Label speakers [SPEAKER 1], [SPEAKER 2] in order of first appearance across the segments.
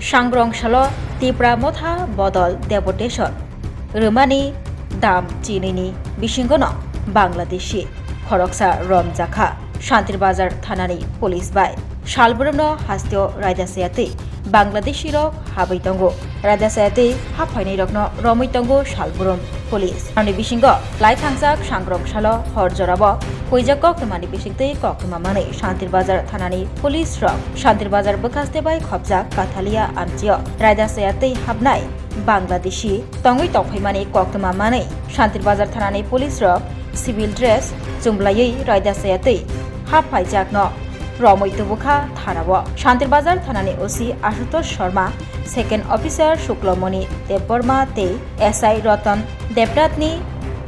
[SPEAKER 1] सांग्रंशाल तिप्रा मथा बदल डेपुटेशन रोमानी दाम चीनी बिशिंगनो बांग्लादेशी खरकसा रमजाखा शांतिरबाजार थानानि पुलिस बाय शालबुरमनो हास्तियो रायदासायाते बांग्लादेशी रक हाबैतंगो रायदासायाते हाफाइनाय रकनो रमैतंगो शालबुरम पुलिस आनि बिशिंगो लाइथांजाक सांग्रंशाल हरजराब कइजा कक्टमानि बिशिंगते कक्टमामानै शांतिरबाजार थानानि पुलिस रक शांतिरबाजार बखास्ते बाय खबजा काथालिया आमचियो रायदासायाते हाबनाय बांग्लादेशी तंगै तफाइमानि कक्टमामानै शांतिरबाजार थानानि पुलिस रक सिविल ड्रेस जुमब्लायै रायदासायाते हाफाइजाकनो रमैतबुखा थाराव शांतिरबाजार थानानि ओसी आशुतोष शर्मा सेकेंड ऑफिसर शुक्लमणि देबबर्मा ते एसआई रतन देबरातनि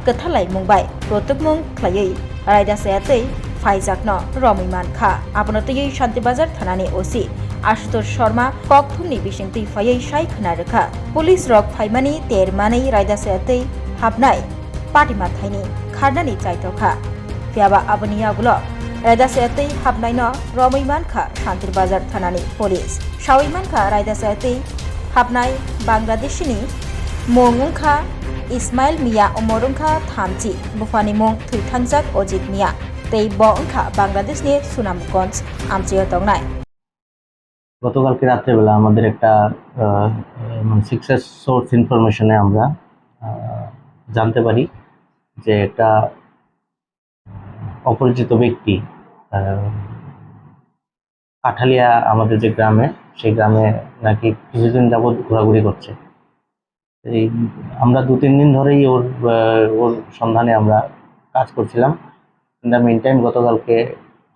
[SPEAKER 1] कथालाय मुंबाय प्रतुकमुं ख्लायै रायदासायाते फाइजाकनो रमैमानखा आपनतयै शांतिरबाजार थानानि ओसी आशुतोष शर्मा कक्थुमनि बिसिंतै फायै सायखना रोखा पुलिस रक फाइमानि तेरमानै रायदासायाते हाबनाय पाटिमाथायनि खारनानि चाइतखा फियाबा आबनि आगुल रायदासायाते हाबनायनो रमैमानखा शांतिरबाजार थानानि पुलिस सावैमानखा रायदासायाते हाबनाय बांग्लादेशीनि मुंखा इस्माइल मिया उमरुंखा थामथि बुफानि मुं थैथांजाक अजित मिया तै बंखा बांग्लादेशनि सुनामगंज आमचियो तंनाय
[SPEAKER 2] গতকালকে রাত্রেবেলা আমাদের একটা সিক্রেট সোর্স ইনফরমেশনে আমরা জানতে পারি যে একটা অপরিচিত ব্যক্তি কাঠালিয়া আমাদের যে গ্রামে সেই গ্রামে নাকি কিছুদিন যাবৎ ঘোরাঘুরি করছে। এই আমরা 2-3 দিন ধরেই ওর সন্ধানে আমরা কাজ করছিলাম। ইন দ্য মিন টাইম গতকালকে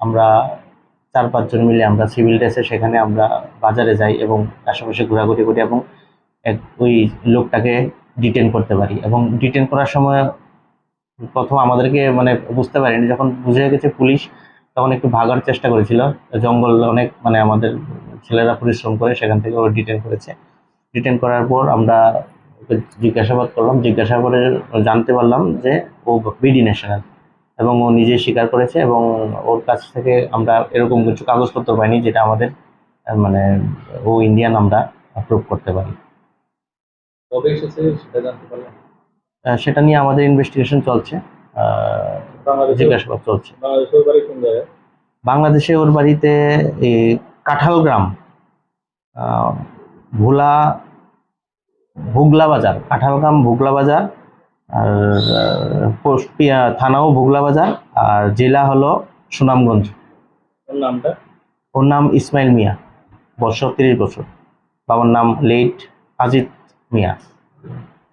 [SPEAKER 2] আমরা 4-5 জন মিলে আমরা সিভিল ড্রেসে সেখানে আমরা বাজারে যাই এবং আশেপাশে ঘোরাঘুরি করি এবং ওই লোকটাকে ডিটেন করতে পারি এবং ডিটেন করার সময় প্রথম আমাদেরকে মানে বুঝতে পারিনি, যখন বুঝে গেছে পুলিশ তখন একটু ভাগার চেষ্টা করেছিল। জঙ্গল অনেক মানে আমাদের ছেলেরা পরিশ্রম করে সেখান থেকে ওরা ডিটেন করেছে। ডিটেন করার পর আমরা ওকে জিজ্ঞাসাবাদ করলাম, জিজ্ঞাসাবাদে জানতে পারলাম যে ও বিডি ন্যাশনাল এবং ও নিজে স্বীকার করেছে এবং ওর কাছ থেকে আমরা এরকম কিছু কাগজপত্র পাইনি যেটা আমাদের মানে ও ইন্ডিয়ান আমরা প্রুভ করতে পারি।
[SPEAKER 3] কবে এসেছে সেটা জানতে পারলাম।
[SPEAKER 2] সেটা নিয়ে আমাদের ইনভেস্টিগেশন চলছে, জিজ্ঞাসাবাদ চলছে।
[SPEAKER 3] বাংলাদেশের বাড়ি কোন জায়গায়?
[SPEAKER 2] বাংলাদেশে ওর বাড়িতে কাঁঠাল গ্রাম, ভুগলা বাজার, কাঁঠালগ্রাম ভুগলা বাজার, আর থানাও ভুগলা বাজার, আর জেলা হলো সুনামগঞ্জ।
[SPEAKER 3] ওর নামটা?
[SPEAKER 2] ওর নাম ইসমাইল মিয়া, বয়স 30 বছর। বাবার নাম লেট আজিত মিয়া।